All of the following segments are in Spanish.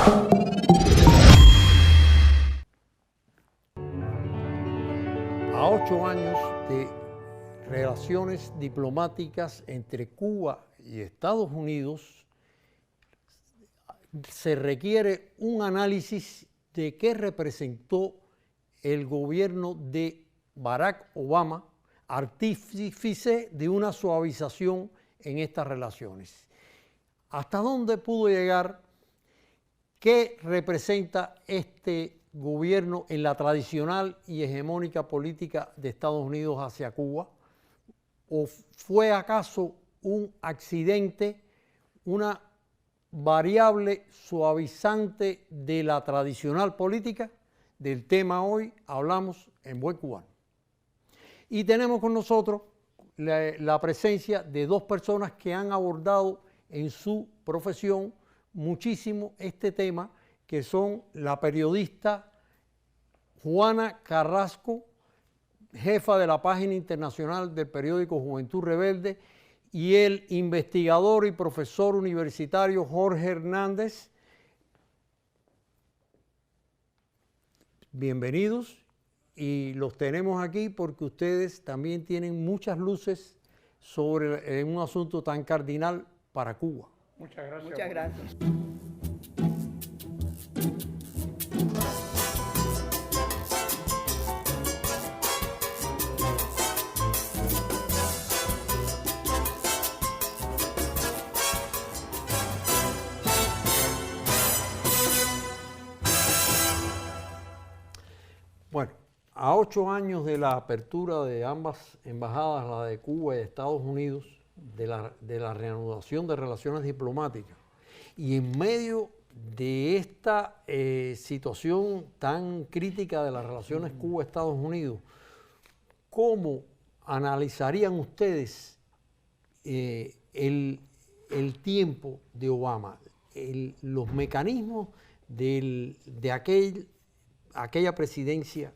A 8 años de relaciones diplomáticas entre Cuba y Estados Unidos, se requiere un análisis de qué representó el gobierno de Barack Obama, artífice de una suavización en estas relaciones. ¿Hasta dónde pudo llegar? ¿Qué representa este gobierno en la tradicional y hegemónica política de Estados Unidos hacia Cuba? ¿O fue acaso un accidente, una variable suavizante de la tradicional política? Del tema hoy hablamos en Buen Cubano. Y tenemos con nosotros la presencia de dos personas que han abordado en su profesión muchísimo este tema, que son la periodista Juana Carrasco, jefa de la página internacional del periódico Juventud Rebelde, y el investigador y profesor universitario Jorge Hernández. Bienvenidos, y los tenemos aquí porque ustedes también tienen muchas luces sobre un asunto tan cardinal para Cuba. Muchas gracias. Muchas gracias. Bueno, a 8 años de la apertura de ambas embajadas, la de Cuba y de Estados Unidos, de la reanudación de relaciones diplomáticas, y en medio de esta situación tan crítica de las relaciones Cuba-Estados Unidos, ¿cómo analizarían ustedes el tiempo de Obama, los mecanismos de aquella presidencia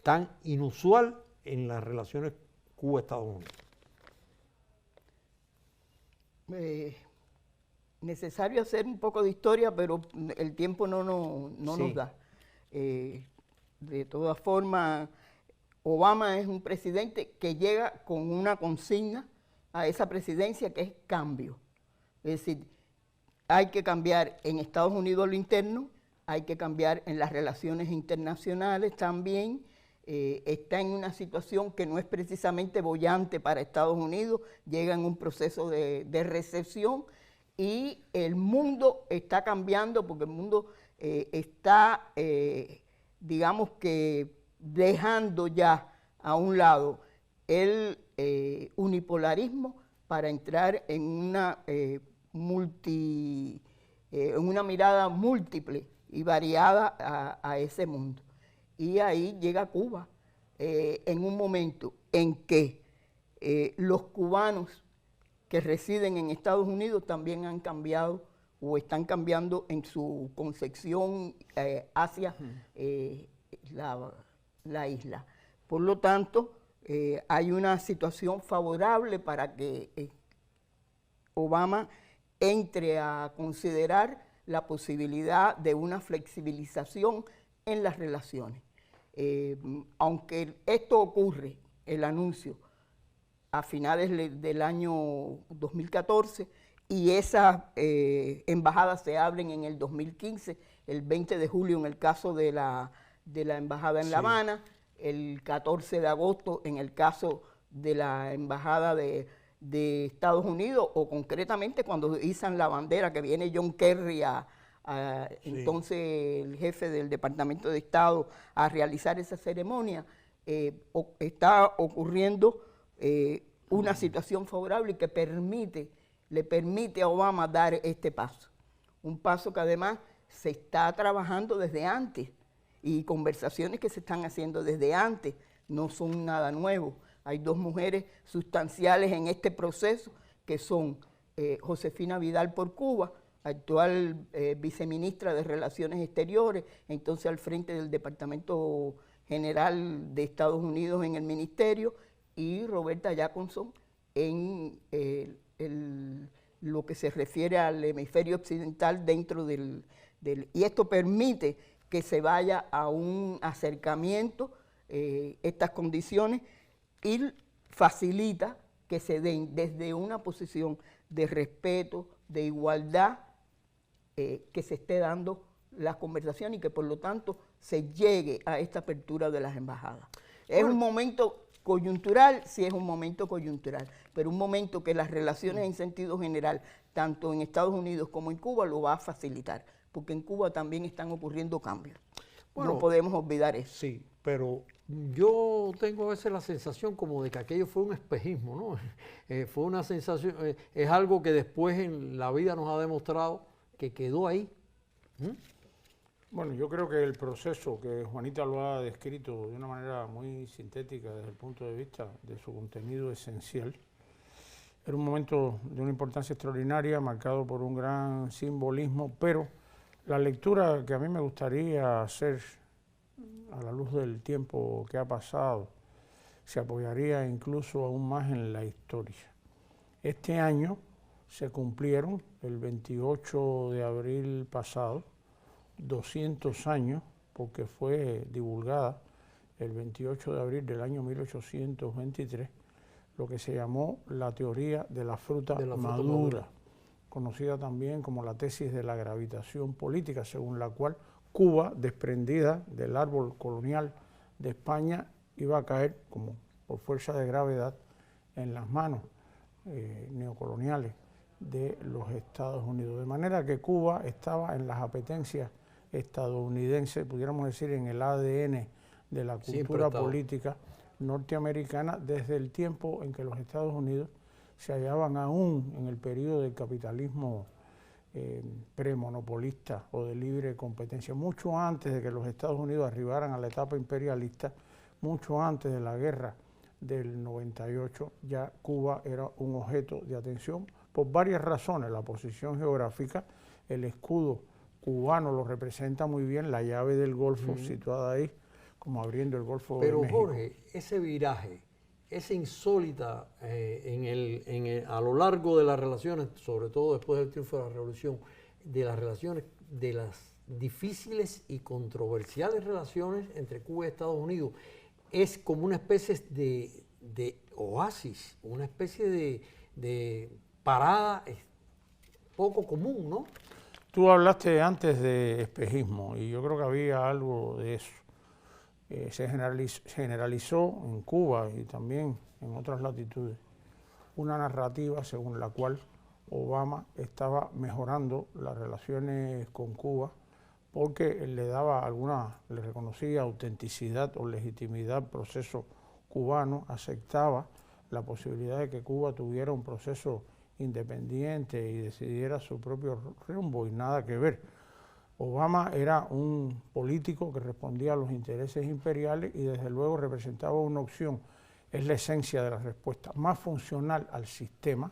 tan inusual en las relaciones Cuba-Estados Unidos? Necesario hacer un poco de historia, pero el tiempo no nos da. De todas formas, Obama es un presidente que llega con una consigna a esa presidencia, que es cambio. Es decir, hay que cambiar en Estados Unidos lo interno, hay que cambiar en las relaciones internacionales también. Está en una situación que no es precisamente boyante para Estados Unidos, llega en un proceso de recesión, y el mundo está cambiando porque el mundo está, digamos que, dejando ya a un lado el unipolarismo para entrar en una mirada múltiple y variada a ese mundo. Y ahí llega Cuba, en un momento en que los cubanos que residen en Estados Unidos también han cambiado o están cambiando en su concepción hacia la isla. Por lo tanto, hay una situación favorable para que Obama entre a considerar la posibilidad de una flexibilización en las relaciones. Aunque esto ocurre, el anuncio, a finales del año 2014, y esas embajadas se abren en el 2015, el 20 de julio en el caso de la embajada en La Habana, el 14 de agosto en el caso de la embajada de Estados Unidos, o concretamente cuando izan la bandera, que viene John Kerry entonces el jefe del Departamento de Estado, a realizar esa ceremonia. Está ocurriendo una situación favorable que le permite a Obama dar este paso. Un paso que además se está trabajando desde antes, y conversaciones que se están haciendo desde antes, no son nada nuevo. Hay dos mujeres sustanciales en este proceso, que son Josefina Vidal por Cuba, actual viceministra de Relaciones Exteriores, entonces al frente del Departamento General de Estados Unidos en el Ministerio, y Roberta Jacobson en lo que se refiere al hemisferio occidental dentro y esto permite que se vaya a un acercamiento, estas condiciones, y facilita que se den desde una posición de respeto, de igualdad, que se esté dando la conversación y que por lo tanto se llegue a esta apertura de las embajadas. Es un momento coyuntural, sí es un momento coyuntural, pero un momento que las relaciones en sentido general, tanto en Estados Unidos como en Cuba, lo va a facilitar, porque en Cuba también están ocurriendo cambios. Bueno, no podemos olvidar eso. Sí, pero yo tengo a veces la sensación como de que aquello fue un espejismo, ¿no? Fue una sensación, es algo que después en la vida nos ha demostrado que quedó ahí. Bueno, yo creo que el proceso que Juanita lo ha descrito de una manera muy sintética desde el punto de vista de su contenido esencial, era un momento de una importancia extraordinaria, marcado por un gran simbolismo, pero la lectura que a mí me gustaría hacer a la luz del tiempo que ha pasado se apoyaría incluso aún más en la historia. Este año se cumplieron, el 28 de abril pasado, 200 años, porque fue divulgada el 28 de abril del año 1823, lo que se llamó la teoría de la fruta madura, conocida también como la tesis de la gravitación política, según la cual Cuba, desprendida del árbol colonial de España, iba a caer como por fuerza de gravedad en las manos neocoloniales de los Estados Unidos. De manera que Cuba estaba en las apetencias estadounidenses, pudiéramos decir en el ADN de la cultura política norteamericana, desde el tiempo en que los Estados Unidos se hallaban aún en el periodo del capitalismo premonopolista o de libre competencia, mucho antes de que los Estados Unidos arribaran a la etapa imperialista, mucho antes de la guerra del 98, ya Cuba era un objeto de atención por varias razones. La posición geográfica, el escudo cubano lo representa muy bien, la llave del Golfo situada ahí, como abriendo el Golfo de México. Pero Jorge, ese viraje, esa insólita a lo largo de las relaciones, sobre todo después del triunfo de la Revolución, de las relaciones, de las difíciles y controversiales relaciones entre Cuba y Estados Unidos, es como una especie de oasis, una especie de parada poco común, ¿no? Tú hablaste antes de espejismo y yo creo que había algo de eso. Se generalizó en Cuba y también en otras latitudes una narrativa según la cual Obama estaba mejorando las relaciones con Cuba porque le reconocía autenticidad o legitimidad al proceso cubano, aceptaba la posibilidad de que Cuba tuviera un proceso independiente y decidiera su propio rumbo, y nada que ver. Obama era un político que respondía a los intereses imperiales y desde luego representaba una opción, es la esencia de la respuesta, más funcional al sistema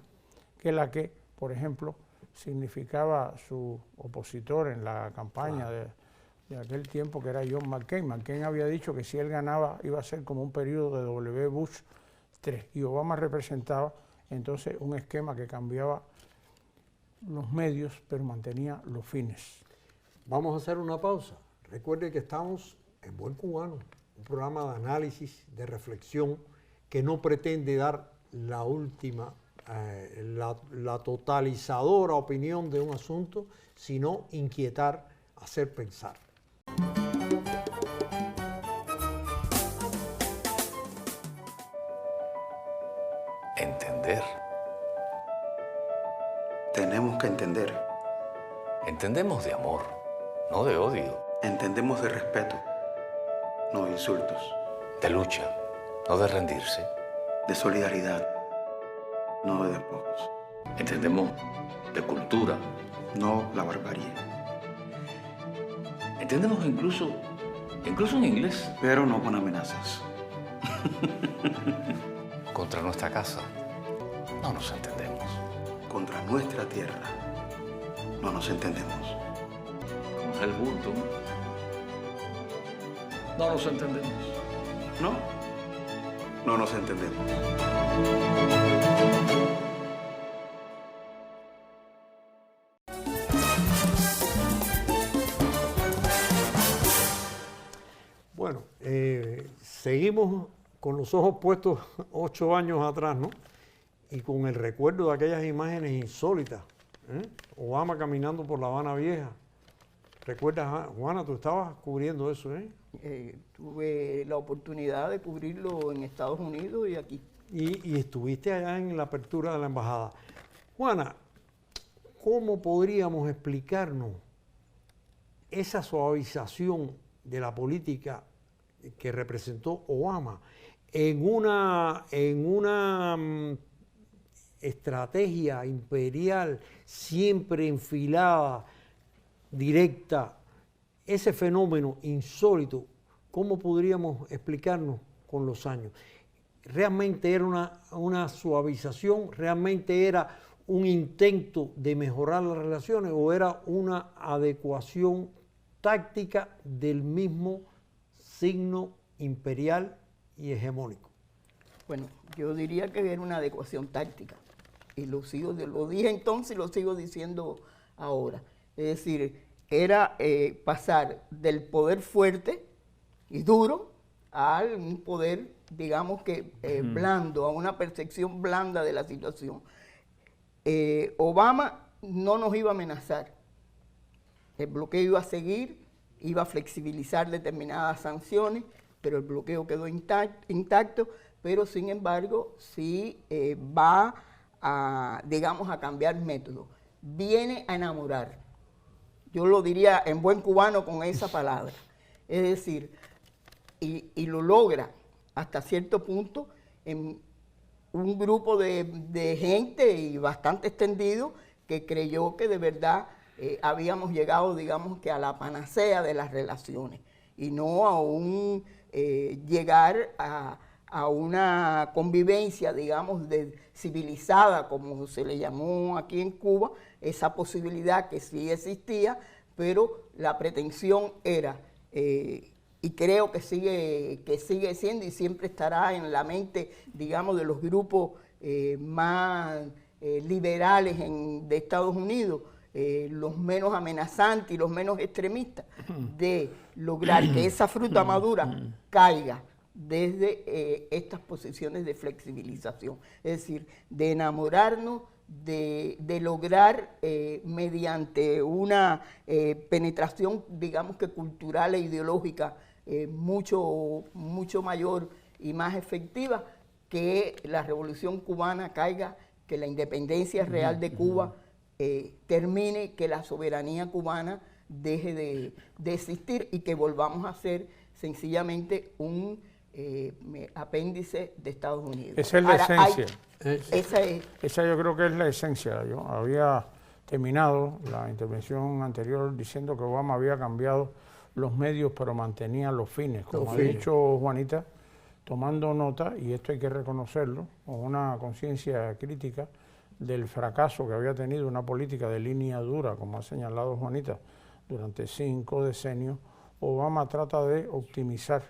que la que, por ejemplo, significaba su opositor en la campaña de aquel tiempo, que era John McCain. McCain había dicho que si él ganaba iba a ser como un periodo de W. Bush III, y Obama representaba entonces un esquema que cambiaba los medios pero mantenía los fines. Vamos a hacer una pausa. Recuerde que estamos en Buen Cubano, un programa de análisis, de reflexión, que no pretende dar la última, la totalizadora opinión de un asunto, sino inquietar, hacer pensar. Entender. Tenemos que entender. Entendemos de amor, no de odio. Entendemos de respeto, no de insultos. De lucha, no de rendirse. De solidaridad, no de despojos. Entendemos de cultura. No la barbarie. Entendemos incluso en inglés. Pero no con amenazas. Contra nuestra casa no nos entendemos. Contra nuestra tierra no nos entendemos. Con el bulto no nos entendemos. No nos entendemos. seguimos con los ojos puestos 8 años atrás, ¿no? Y con el recuerdo de aquellas imágenes insólitas, ¿eh? Obama caminando por La Habana Vieja. ¿Recuerdas, Juana? Tú estabas cubriendo eso, ¿eh? Tuve la oportunidad de cubrirlo en Estados Unidos y aquí. Y estuviste allá en la apertura de la embajada. Juana, ¿cómo podríamos explicarnos esa suavización de la política que representó Obama en una estrategia imperial siempre enfilada, directa? Ese fenómeno insólito, ¿cómo podríamos explicarnos con los años? ¿Realmente era una suavización? ¿Realmente era un intento de mejorar las relaciones o era una adecuación táctica del mismo signo imperial y hegemónico? Bueno, yo diría que era una adecuación táctica. Y lo dije entonces y lo sigo diciendo ahora. Es decir, era pasar del poder fuerte y duro a un poder, digamos que blando, a una percepción blanda de la situación. Obama no nos iba a amenazar. El bloqueo iba a seguir, iba a flexibilizar determinadas sanciones, pero el bloqueo quedó intacto, pero sin embargo sí va a, digamos, a cambiar método. Viene a enamorar. Yo lo diría en buen cubano con esa palabra. Es decir, y lo logra hasta cierto punto en un grupo de gente y bastante extendido que creyó que de verdad habíamos llegado, digamos, que a la panacea de las relaciones y no a un llegar a una convivencia, digamos, civilizada, como se le llamó aquí en Cuba, esa posibilidad que sí existía, pero la pretensión era, y creo que sigue siendo y siempre estará en la mente, digamos, de los grupos más liberales de Estados Unidos, los menos amenazantes y los menos extremistas, de lograr que esa fruta madura caiga desde estas posiciones de flexibilización. Es decir, de enamorarnos, de lograr mediante una penetración, digamos que cultural e ideológica mucho mayor y más efectiva, que la revolución cubana caiga, que la independencia real de Cuba termine, que la soberanía cubana deje de existir y que volvamos a ser sencillamente un apéndice de Estados Unidos. Esa es la esencia. Esa yo creo que es la esencia. Yo había terminado la intervención anterior diciendo que Obama había cambiado los medios pero mantenía los fines. Como ha dicho Juanita, tomando nota, y esto hay que reconocerlo, con una conciencia crítica del fracaso que había tenido una política de línea dura, como ha señalado Juanita, durante 5 decenios. Obama trata de optimizar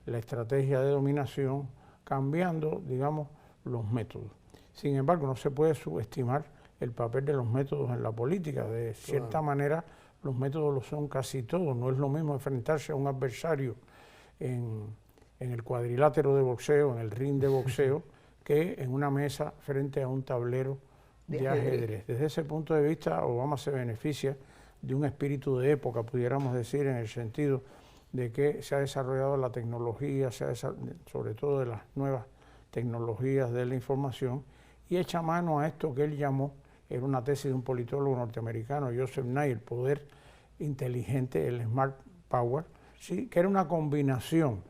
la estrategia de dominación cambiando, digamos, los métodos. Sin embargo, no se puede subestimar el papel de los métodos en la política. De cierta manera, los métodos lo son casi todos. No es lo mismo enfrentarse a un adversario en el cuadrilátero de boxeo, en el ring de boxeo, que en una mesa frente a un tablero de ajedrez. Desde ese punto de vista, Obama se beneficia de un espíritu de época, pudiéramos decir, en el sentido de que se ha desarrollado la tecnología, sobre todo de las nuevas tecnologías de la información, y echa mano a esto que él llamó, era una tesis de un politólogo norteamericano, Joseph Nye, el poder inteligente, el smart power, ¿sí? Que era una combinación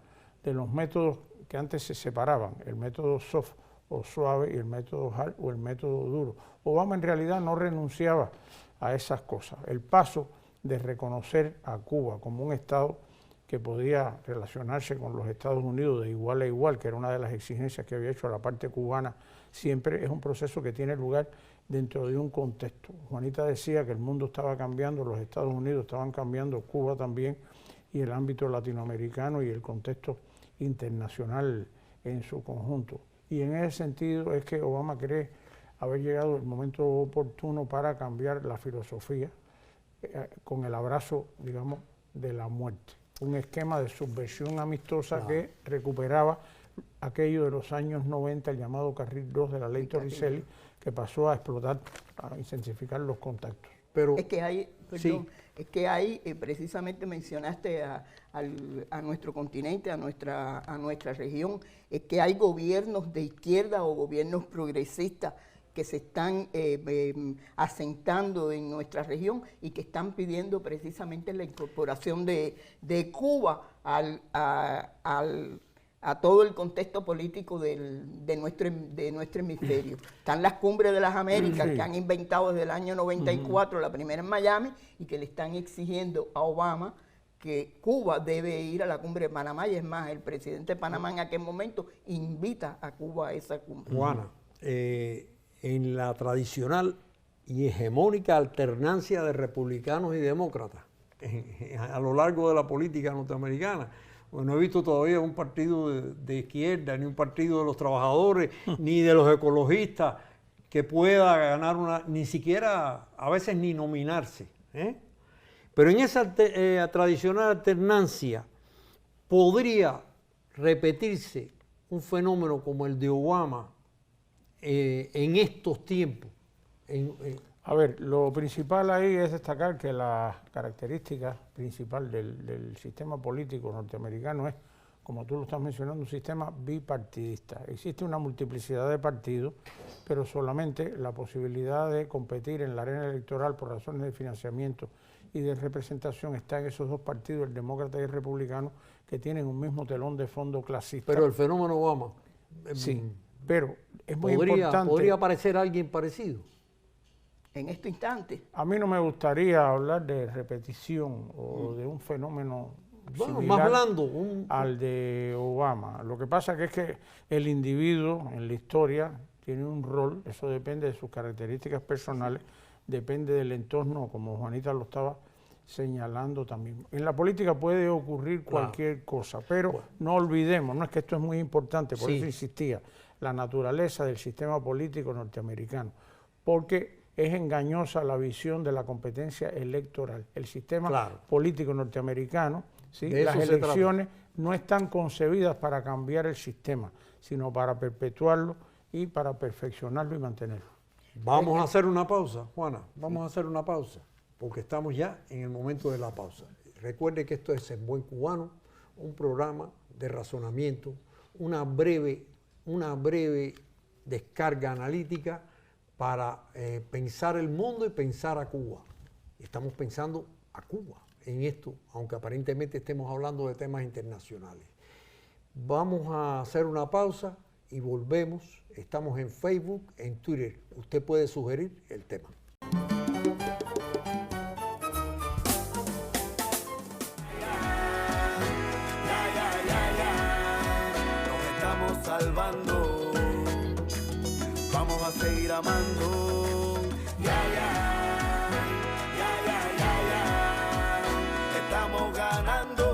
de los métodos que antes se separaban, el método soft o suave y el método hard o el método duro. Obama en realidad no renunciaba a esas cosas. El paso de reconocer a Cuba como un Estado que podía relacionarse con los Estados Unidos de igual a igual, que era una de las exigencias que había hecho la parte cubana, siempre es un proceso que tiene lugar dentro de un contexto. Juanita decía que el mundo estaba cambiando, los Estados Unidos estaban cambiando, Cuba también, y el ámbito latinoamericano y el contexto internacional en su conjunto. Y en ese sentido es que Obama cree haber llegado el momento oportuno para cambiar la filosofía con el abrazo, digamos, de la muerte. un esquema de subversión amistosa que recuperaba aquello de los años 90, el llamado carril 2 de la ley Torricelli, que pasó a explotar, a intensificar los contactos. Pero, es que hay, perdón, es que hay, precisamente mencionaste a nuestro continente, a nuestra región, es que hay gobiernos de izquierda o gobiernos progresistas que se están asentando en nuestra región y que están pidiendo precisamente la incorporación de Cuba a todo el contexto político de nuestro hemisferio. Están las cumbres de las Américas que han inventado desde el año 94, la primera en Miami, y que le están exigiendo a Obama que Cuba debe ir a la cumbre de Panamá, y es más, el presidente de Panamá en aquel momento invita a Cuba a esa cumbre. Juana, en la tradicional y hegemónica alternancia de republicanos y demócratas a lo largo de la política norteamericana, pues no he visto todavía un partido de izquierda, ni un partido de los trabajadores, ni de los ecologistas que pueda ganar ni siquiera, a veces ni nominarse. Pero en esa tradicional alternancia podría repetirse un fenómeno como el de Obama en estos tiempos. A ver, lo principal ahí es destacar que la característica principal del sistema político norteamericano es, como tú lo estás mencionando, un sistema bipartidista. Existe una multiplicidad de partidos, pero solamente la posibilidad de competir en la arena electoral por razones de financiamiento y de representación está en esos dos partidos, el demócrata y el republicano, que tienen un mismo telón de fondo clasista. Pero el fenómeno Obama... Sí, pero es muy importante... ¿Podría aparecer alguien parecido? En este instante. A mí no me gustaría hablar de repetición o de un fenómeno similar más blando, al de Obama. Lo que pasa es que el individuo en la historia tiene un rol, eso depende de sus características personales, depende del entorno, como Juanita lo estaba señalando también. En la política puede ocurrir cualquier cosa, pero no olvidemos, no es que esto es muy importante, por eso insistía, la naturaleza del sistema político norteamericano, porque es engañosa la visión de la competencia electoral. El sistema político norteamericano, las elecciones no están concebidas para cambiar el sistema, sino para perpetuarlo y para perfeccionarlo y mantenerlo. Vamos a hacer una pausa, Juana, vamos a hacer una pausa, porque estamos ya en el momento de la pausa. Recuerde que esto es En Buen Cubano, un programa de razonamiento, una breve descarga analítica para pensar el mundo y pensar a Cuba. Estamos pensando a Cuba en esto, aunque aparentemente estemos hablando de temas internacionales. Vamos a hacer una pausa y volvemos. Estamos en Facebook, en Twitter. Usted puede sugerir el tema. Nos estamos salvando. Vamos a seguir amando. Estamos ganando.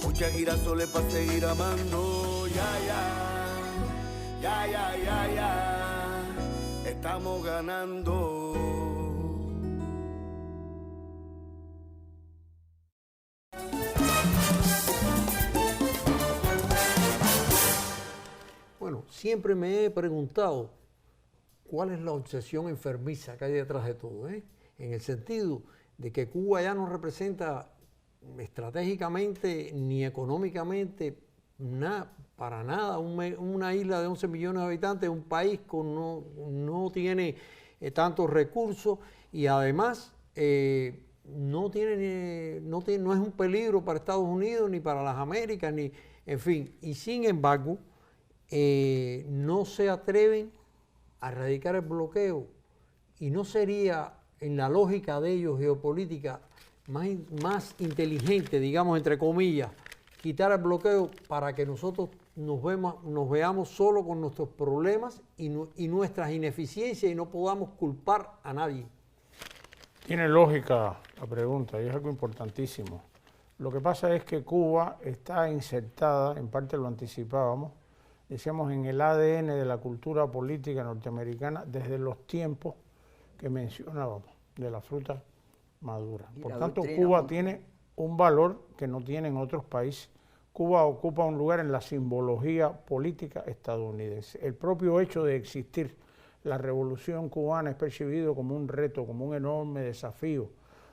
Muchas girasoles para seguir amando. Estamos ganando. Bueno, siempre me he preguntado cuál es la obsesión enfermiza que hay detrás de todo, en el sentido de que Cuba ya no representa estratégicamente ni económicamente para nada una isla de 11 millones de habitantes, un país con no tiene tantos recursos y además no es un peligro para Estados Unidos ni para las Américas, en fin, y sin embargo no se atreven a erradicar el bloqueo y no sería en la lógica de ellos geopolítica más inteligente, digamos entre comillas, quitar el bloqueo para que nosotros nos veamos solo con nuestros problemas y nuestras ineficiencias y no podamos culpar a nadie. Tiene lógica la pregunta y es algo importantísimo. Lo que pasa es que Cuba está insertada, en parte lo anticipábamos, decíamos en el ADN de la cultura política norteamericana desde los tiempos que mencionábamos, de la fruta madura. Por tanto, Cuba tiene un valor que no tienen otros países. Cuba ocupa un lugar en la simbología política estadounidense. El propio hecho de existir la revolución cubana es percibido como un reto, como un enorme desafío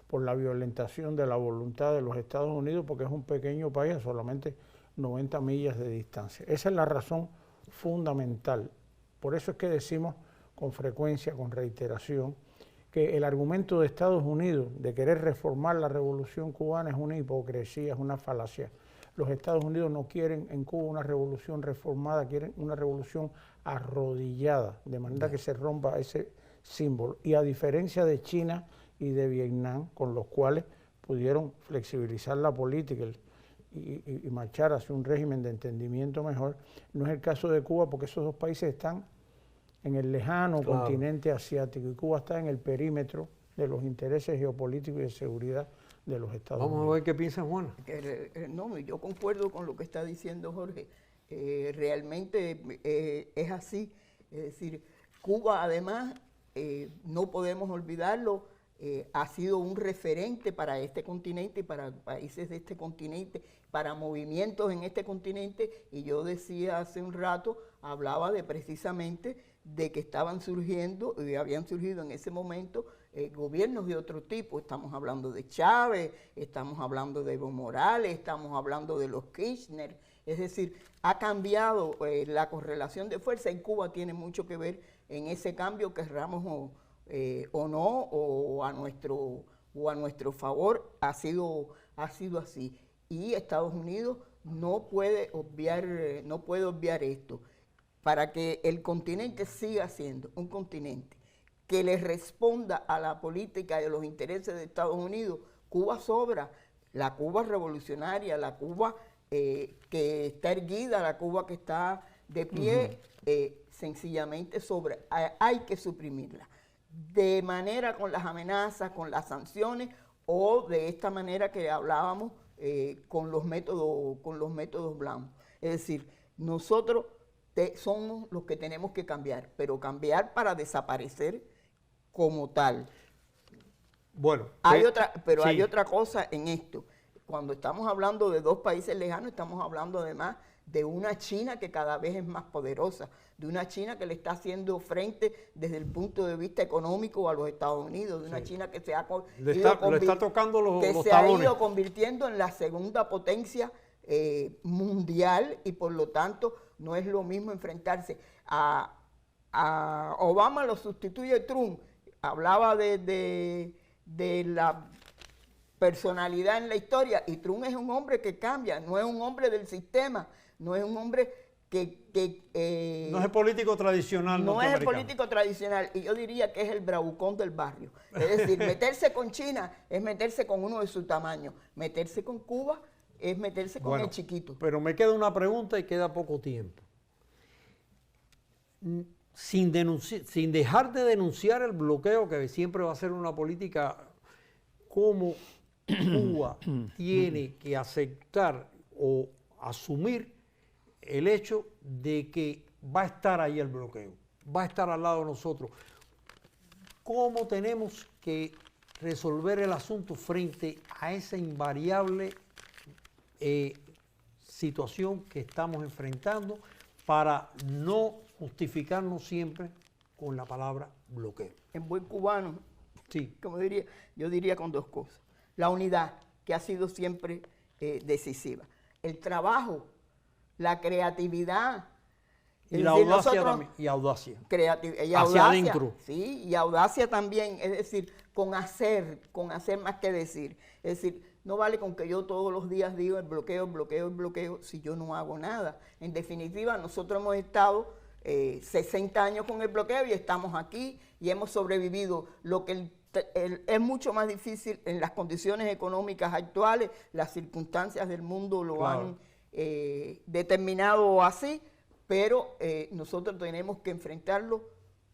por la violentación de la voluntad de los Estados Unidos, porque es un pequeño país a solamente 90 millas de distancia. Esa es la razón fundamental. Por eso es que decimos con frecuencia, con reiteración, que el argumento de Estados Unidos de querer reformar la revolución cubana es una hipocresía, es una falacia. Los Estados Unidos no quieren en Cuba una revolución reformada, quieren una revolución arrodillada, de manera que se rompa ese símbolo. Y a diferencia de China y de Vietnam, con los cuales pudieron flexibilizar la política y marchar hacia un régimen de entendimiento mejor, no es el caso de Cuba, porque esos dos países están en el lejano continente asiático y Cuba está en el perímetro de los intereses geopolíticos y de seguridad de los Estados Unidos. Vamos a ver qué piensa Juana. No, yo concuerdo con lo que está diciendo Jorge. Realmente es así. Es decir, Cuba además, no podemos olvidarlo, ha sido un referente para este continente y para países de este continente, para movimientos en este continente, y yo decía hace un rato, hablaba de precisamente de que estaban surgiendo, y habían surgido en ese momento gobiernos de otro tipo. Estamos hablando de Chávez, estamos hablando de Evo Morales, estamos hablando de los Kirchner. Es decir, ha cambiado la correlación de fuerza. En Cuba tiene mucho que ver en ese cambio, querramos o no, o a nuestro favor, ha sido así. Y Estados Unidos no puede obviar esto. Para que el continente siga siendo un continente que le responda a la política y a los intereses de Estados Unidos, Cuba sobra. La Cuba revolucionaria, la Cuba que está erguida, la Cuba que está de pie, sencillamente sobra. Hay que suprimirla. De manera con las amenazas, con las sanciones, o de esta manera que hablábamos con los métodos blancos. Es decir, nosotros somos los que tenemos que cambiar, pero cambiar para desaparecer como tal. Bueno, hay sí. otra cosa en esto. Cuando estamos hablando de dos países lejanos, estamos hablando además de una China que cada vez es más poderosa, de una China que le está haciendo frente desde el punto de vista económico a los Estados Unidos, de una China que se ha ido convirtiendo en la segunda potencia mundial, y por lo tanto no es lo mismo enfrentarse a Obama. Lo sustituye Trump. Hablaba de la personalidad en la historia, y Trump es un hombre que cambia, no es un hombre del sistema, no es un hombre que no es el político tradicional. No es el político tradicional, y yo diría que es el bravucón del barrio. Es decir, meterse con China es meterse con uno de su tamaño, meterse con Cuba es meterse con el chiquito. Pero me queda una pregunta y queda poco tiempo. Sin dejar de denunciar el bloqueo, que siempre va a ser una política, como Cuba tiene que aceptar o asumir el hecho de que va a estar ahí el bloqueo, va a estar al lado de nosotros. ¿Cómo tenemos que resolver el asunto frente a esa invariable situación que estamos enfrentando, para no justificarnos siempre con la palabra bloqueo? En buen cubano, sí, yo diría con dos cosas. La unidad, que ha sido siempre decisiva. El trabajo, la creatividad. Y la audacia también. Y audacia. Hacia adentro. Sí, y audacia también. Es decir, con hacer más que decir. Es decir, no vale con que yo todos los días diga el bloqueo, si yo no hago nada. En definitiva, nosotros hemos estado 60 años con el bloqueo y estamos aquí y hemos sobrevivido. Lo que es mucho más difícil en las condiciones económicas actuales, las circunstancias del mundo lo han determinado así, pero nosotros tenemos que enfrentarlo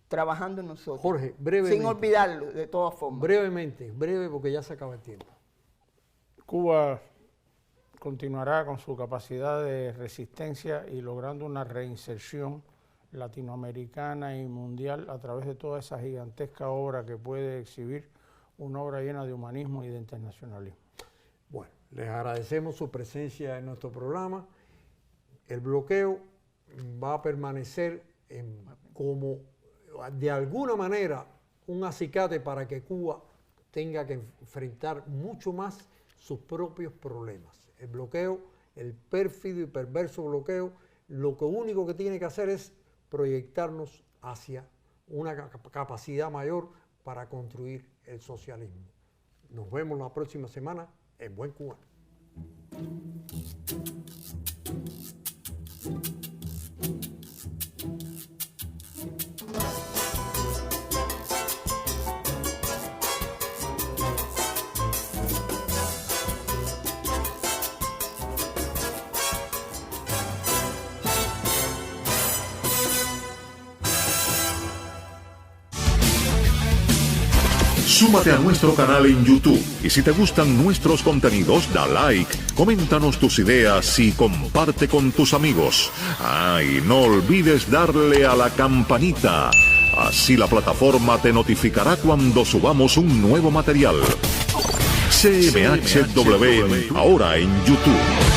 trabajando en nosotros. Jorge, brevemente. Sin olvidarlo, de todas formas. Breve porque ya se acaba el tiempo. Cuba continuará con su capacidad de resistencia y logrando una reinserción latinoamericana y mundial a través de toda esa gigantesca obra que puede exhibir, una obra llena de humanismo y de internacionalismo. Bueno, les agradecemos su presencia en nuestro programa. El bloqueo va a permanecer como, de alguna manera, un acicate para que Cuba tenga que enfrentar mucho más sus propios problemas. El bloqueo, el pérfido y perverso bloqueo, lo único que tiene que hacer es proyectarnos hacia una capacidad mayor para construir el socialismo. Nos vemos la próxima semana en Buen Cubano. Súmate a nuestro canal en YouTube y si te gustan nuestros contenidos, da like, coméntanos tus ideas y comparte con tus amigos. Y no olvides darle a la campanita. Así la plataforma te notificará cuando subamos un nuevo material. CMHW, ahora en YouTube.